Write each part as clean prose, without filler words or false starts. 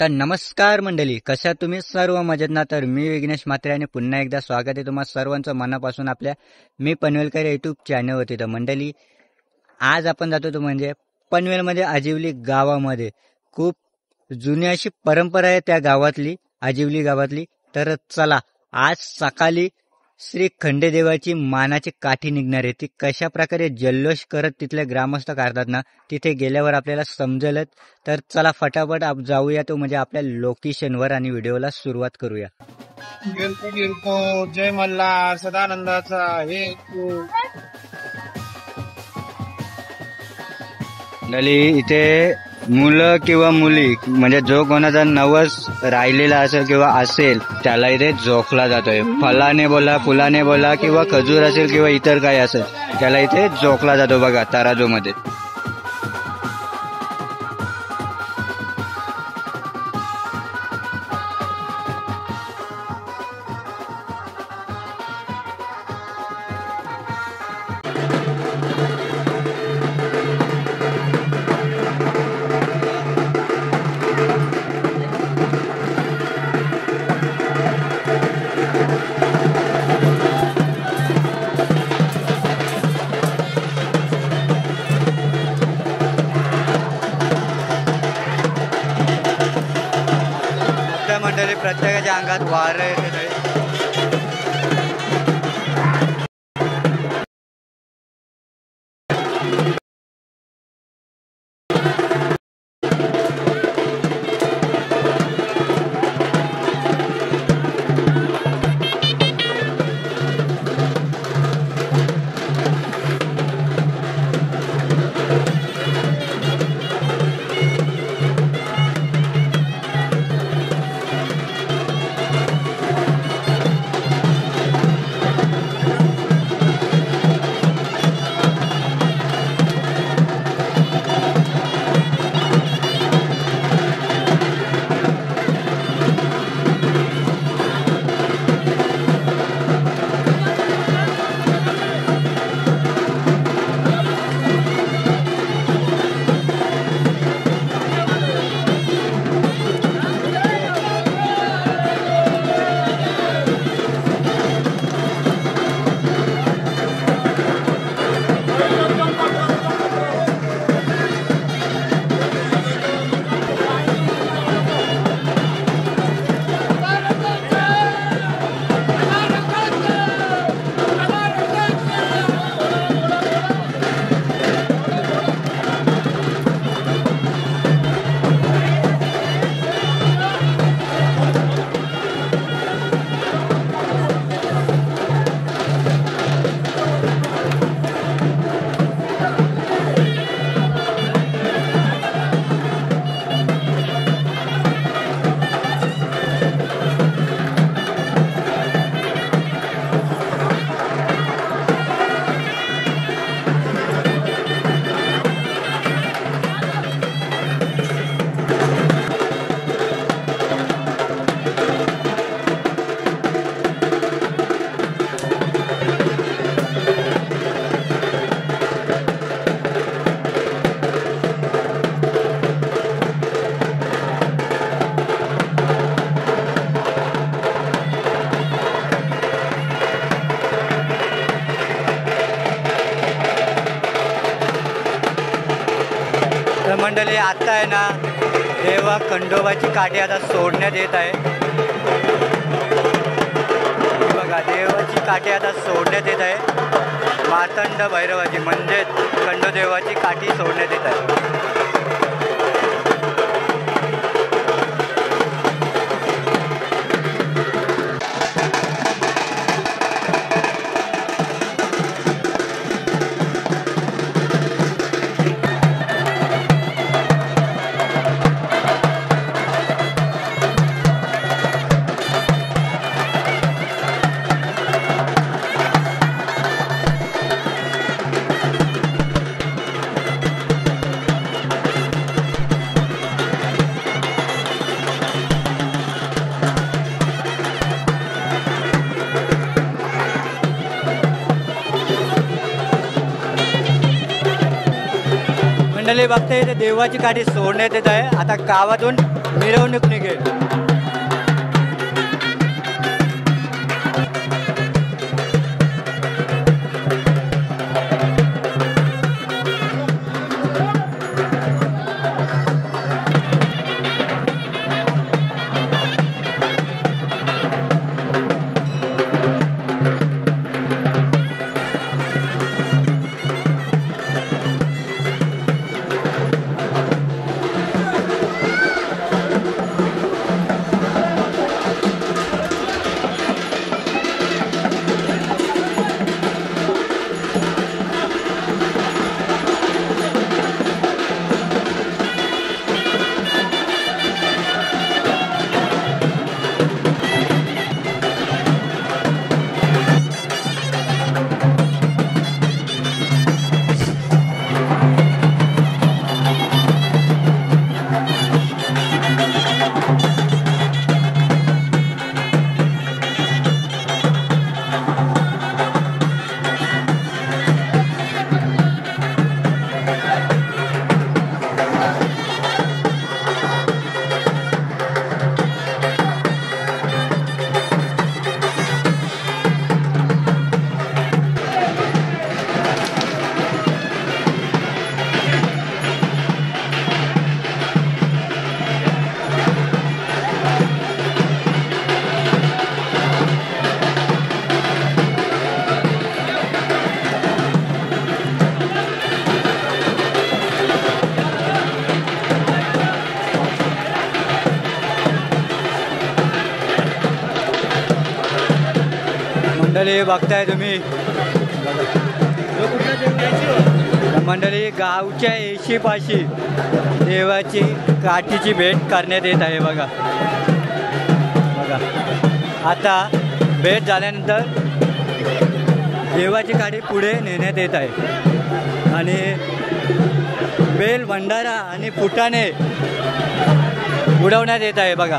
तर नमस्कार मंडळी, कशा तुम्ही सर्व मजेत ना? तर मी विघ्नेश म्हात्रे आणि पुन्हा एकदा स्वागत आहे तुम्हा सर्वांचं मनापासून आपल्या मी पनवेलकर यूट्यूब चॅनलवरती. तर मंडळी, आज आपण जातो तो म्हणजे पनवेलमध्ये आजिवली गावामध्ये खूप जुनी अशी परंपरा आहे त्या गावातली, आजिवली गावातली. तर चला, आज सकाळी श्री खंडेदेवाची मानाची काठी निघणार आहे. ती कशा प्रकारे जल्लोष करत तिथले ग्रामस्थ काढतात ना, तिथे गेल्यावर आपल्याला समजेलच. तर चला फटाफट जाऊया तो म्हणजे आपल्या लोकेशनवर आणि व्हिडिओला सुरुवात करूया. गिरतो जय मल्हार सदानंदाचा हे इथे मुलं किंवा मुली म्हणजे जो कोणाचा नवस राहिलेला असेल किंवा असेल त्याला इथे जोखला जातोय. फलाने बोला, फुलाने बोला किंवा खजूर असेल किंवा इतर काही असेल त्याला इथे जोखला जातो बघा तराजूमध्ये. मंडळी, प्रत्येकाच्या अंगात वारं येते. मंडळी, आता आहे ना देवा खंडोबाची काठी आता सोडण्यात येत आहे बघा. देवाची काठी आता सोडण्यात येत आहे. मार्तंड भैरवाची म्हणजेच खंडोदेवाची काठी सोडण्यात येत आहे. मंडळी बघते इथे देवाची काठी सोडण्यात येत आहे. आता गावातून मिरवणूक निघेल. मंडळी बघताय तुम्ही, मंडळी गावच्या येशीपाशी देवाची काठीची भेट करण्यात येत आहे. बघा बघा, आता भेट झाल्यानंतर देवाची काठी पुढे नेण्यात येत आहे आणि बेल भंडारा आणि फुटाणे उडवण्यात येत आहे. बघा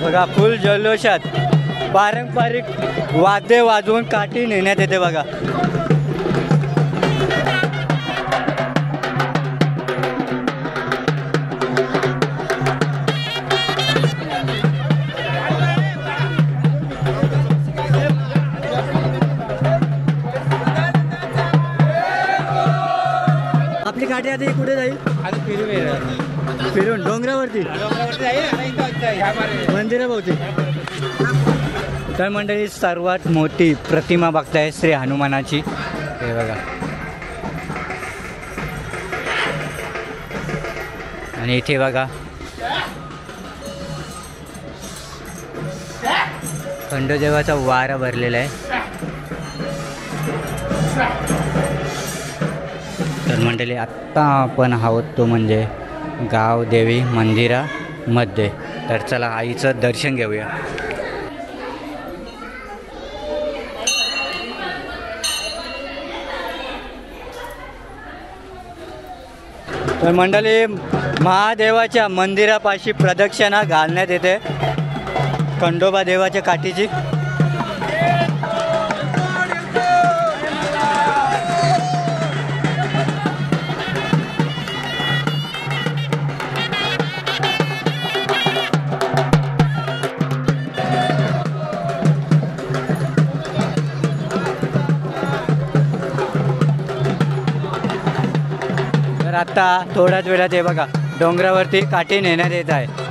बघा, फुल जल्लोषात पारंपरिक वाद्य वाजवून काठी नेण्यात येते. बघा आपली काठी आता कुठे जाईल? फिरून डोंगरावरती मंदिराभोवती. तर मंडळी, सर्वात मोठी प्रतिमा बघताय श्री हनुमानाची. हे बघा, आणि इथे बघा खंडोदेवाचा वारा भरलेला आहे. तर मंडळी, आत्ता आपण आहोत तो म्हणजे गावदेवी मंदिरामध्ये. तर चला आईचं दर्शन घेऊया. तर मंडळी, महादेवाच्या मंदिरापाशी प्रदक्षिणा घालण्यात येते खंडोबा देवाच्या काठीची. आता थोड्याच वेळात हे बघा डोंगरावरती काठी नेण्यात येत आहे.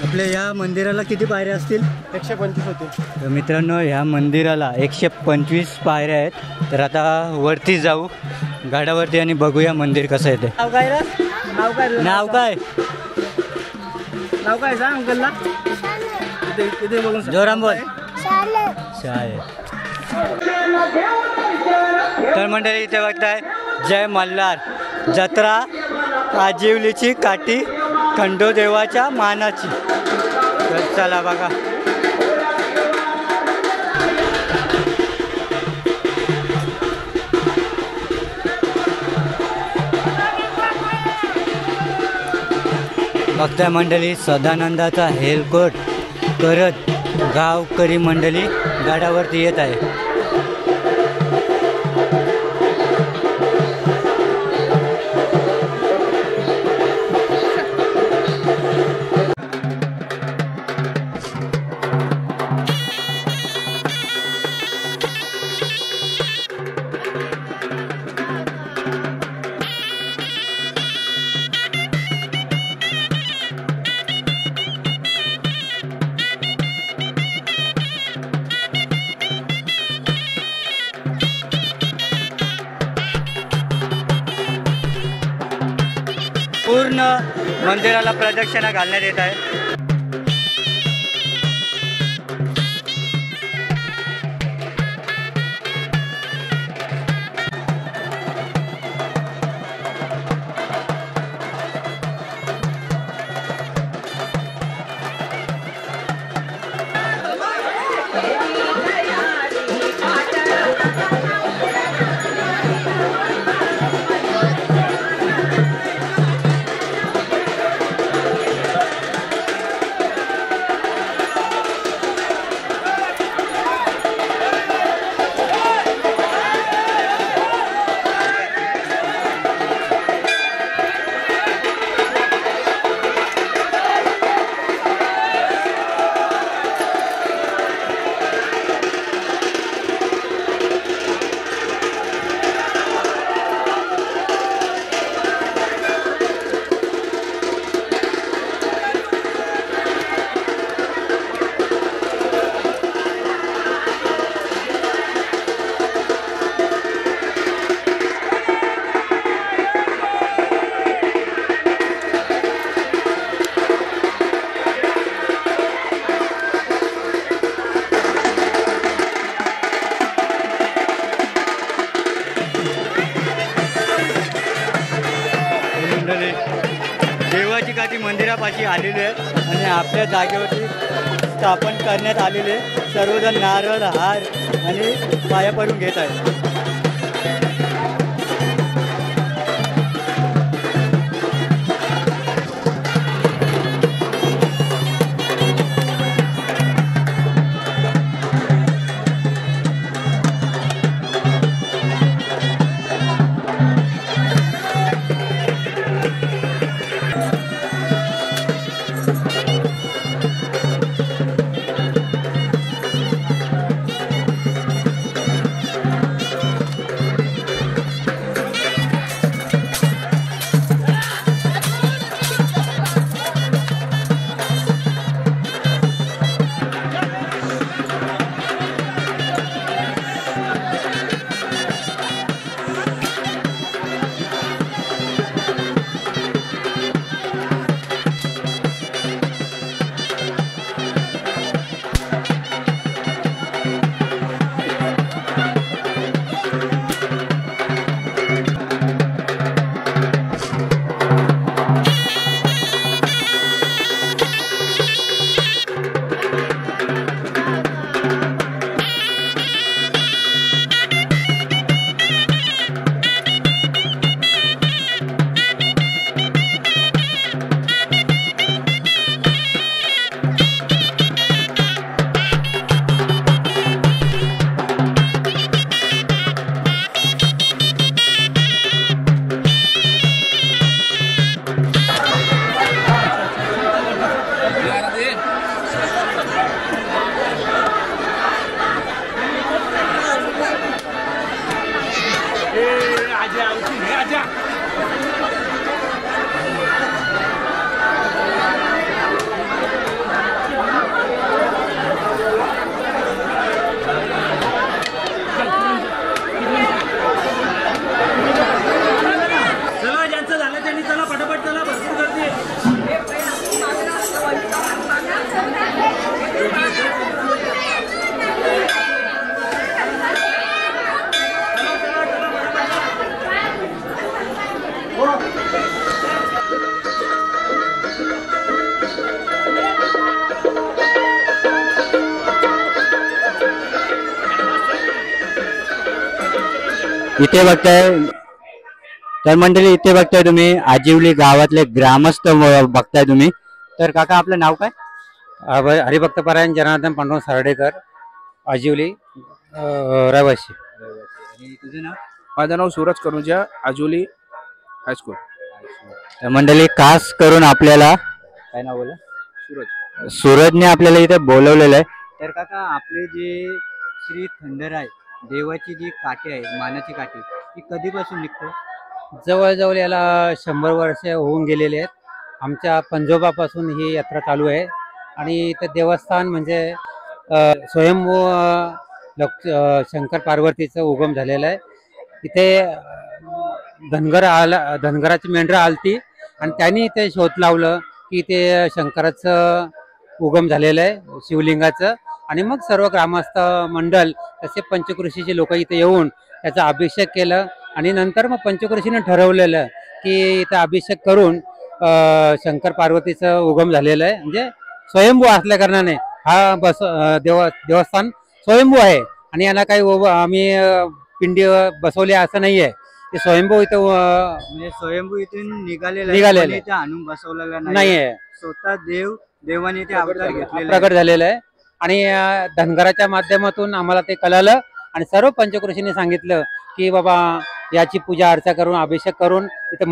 आपल्या या मंदिराला किती पायऱ्या असतील? 125 होते. तर मित्रांनो ह्या मंदिराला 125 पायऱ्या आहेत. तर आता वरती जाऊ गाडावरती आणि बघूया मंदिर कसं आहे ते. नाव काय रे? नाव काय? नाव काय सांग अंकलला. इथे बघून जोराम बोल. शाळे. तर मंडळी इथे बघताय जय मल्हार जत्रा आजिवलीची काठी खंडोदेवाच्या मानाची. तर चला बघा. बघताय मंडळी सदानंदाचा हेलकोट करत गावकरी मंडळी गाडावरती येत आहे. पूर्ण मंदिराला प्रदक्षिणा घालण्यात येत आहे. मंडपाशी आलेले आहेत आणि आपल्या जागेवरती स्थापन करण्यात आलेले सर्वजण नारळ हार आणि पाया पडून घेत आहेत. इथे बघताय तर मंडळी, इथे बघताय तुम्ही आजिवली गावातले ग्रामस्थ बघताय तुम्ही. तर काका आपलं नाव काय? हरिभक्तपरायण जनार्दन पांडुरंग सरडेकर, आजिवली रहिवासी. आणि तुझं नाव? माझं नाव सूरज कनुजा, आजुली हायस्कूल. तर मंडळी, खास करून आपल्याला काय नाव बोला? सूरजने आपल्याला इथे बोलवलेलं आहे. तर काका, आपले जे श्री खंडराय देवाची जी काठी आहे, मानाची काठी, ती कधीपासून निघते? जवळजवळ याला 100 वर्ष होऊन गेलेले आहेत. आमच्या पंजोबापासून ही यात्रा चालू आहे. आणि इथं देवस्थान म्हणजे स्वयंभू शंकर पार्वतीचं उगम झालेलं आहे. इथे धनगराची मेंढरं आलती आणि त्यांनी इथे शोध लावलं की ते शंकराचं उगम झालेलं आहे शिवलिंगाचं. आणि मग सर्व ग्रामस्थ मंडळ तसे पंचकृषीचे लोक इथे येऊन त्याचा अभिषेक केलं. आणि नंतर मग पंचकृषीने ठरवलेलं की इथं अभिषेक करून शंकर पार्वतीचं उगम झालेलं आहे. म्हणजे स्वयंभू असल्या कारणाने हा देवस्थान स्वयंभू आहे. आणि याला काही आम्ही पिंडी बसवली असं नाही आहे. ते स्वयंभू इथं म्हणजे स्वयंभू इथून निघालेलं इथे आणून बसवलेलं नाहीये. स्वतः देवाने इथे अवतार घेतलेला प्रकट झालेलं आहे. आणि धनगराच्या माध्यमातून आम्हाला ते कळालं आणि सर्व पंचकृषीने सांगितलं की बाबा याची पूजा अर्चा करून अभिषेक करून इथं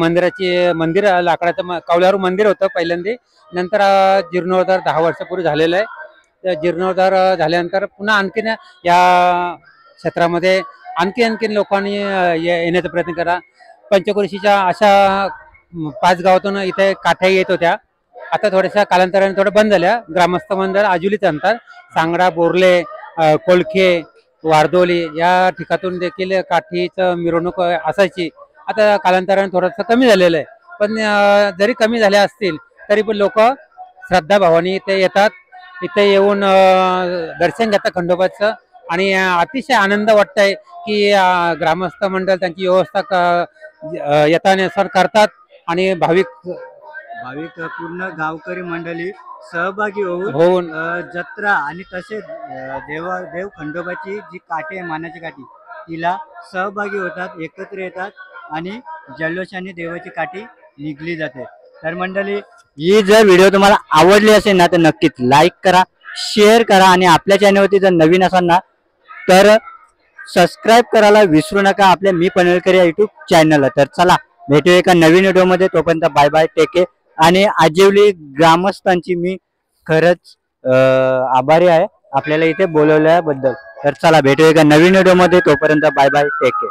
मंदिर लाकडाचं कौलारू मंदिर होतं पहिल्यांदा. नंतर जीर्णोद्धार 10 वर्षापूर्वी झालेलं आहे. त्या जीर्णोद्धार झाल्यानंतर पुन्हा आणखीन या क्षेत्रामध्ये आणखीन लोकांनी येण्याचा प्रयत्न करा. पंचकृषीच्या अशा 5 गावातून इथे काठ्या येत होत्या. आता थोड्याशा कालांतराने थोडं बंद झाल्या. ग्रामस्थ मंडळ आजुलीच आणतात. सांगडा, बोरले, कोलखे, वारदोली या ठिकाणून देखील काठीचं मिरवणूक असायची. आता कालांतराने थोडंसं कमी झालेलं आहे. पण जरी कमी झाल्या असतील तरी पण लोक श्रद्धाभावाने इथे येतात. इथे येऊन दर्शन घेतात खंडोबाचं. आणि अतिशय आनंद वाटतंय की ग्रामस्थ मंडळ त्यांची व्यवस्था यथानुसार करतात. आणि भाविक भाविक पूर्ण गावकरी मंडळी सहभागी होऊन जत्रा आणि तसेच देव खंडोबाची जी काठी आहे मानाची काठी तिला सहभागी होतात, एकत्र येतात आणि जल्लोषाने देवाची काठी निघली जाते. तर मंडळी, ही जर व्हिडिओ तुम्हाला आवडली असेल ना तर नक्कीच लाईक करा, शेअर करा आणि आपल्या चॅनलवरती जर नवीन असाल ना तर सबस्क्राईब करायला विसरू नका आपल्या मी पनवेलकर या युट्यूब चॅनलला. तर चला भेटूया एका नवीन व्हिडिओमध्ये. तोपर्यंत बाय बाय, टेक केअर. आणि आजिवली ग्रामस्थांची मी खरंच आभारी आहे आपल्याला इथे बोलवल्याबद्दल. तर चला भेटूया एका नवीन व्हिडिओमध्ये. तोपर्यंत बाय बाय, टेक केअर.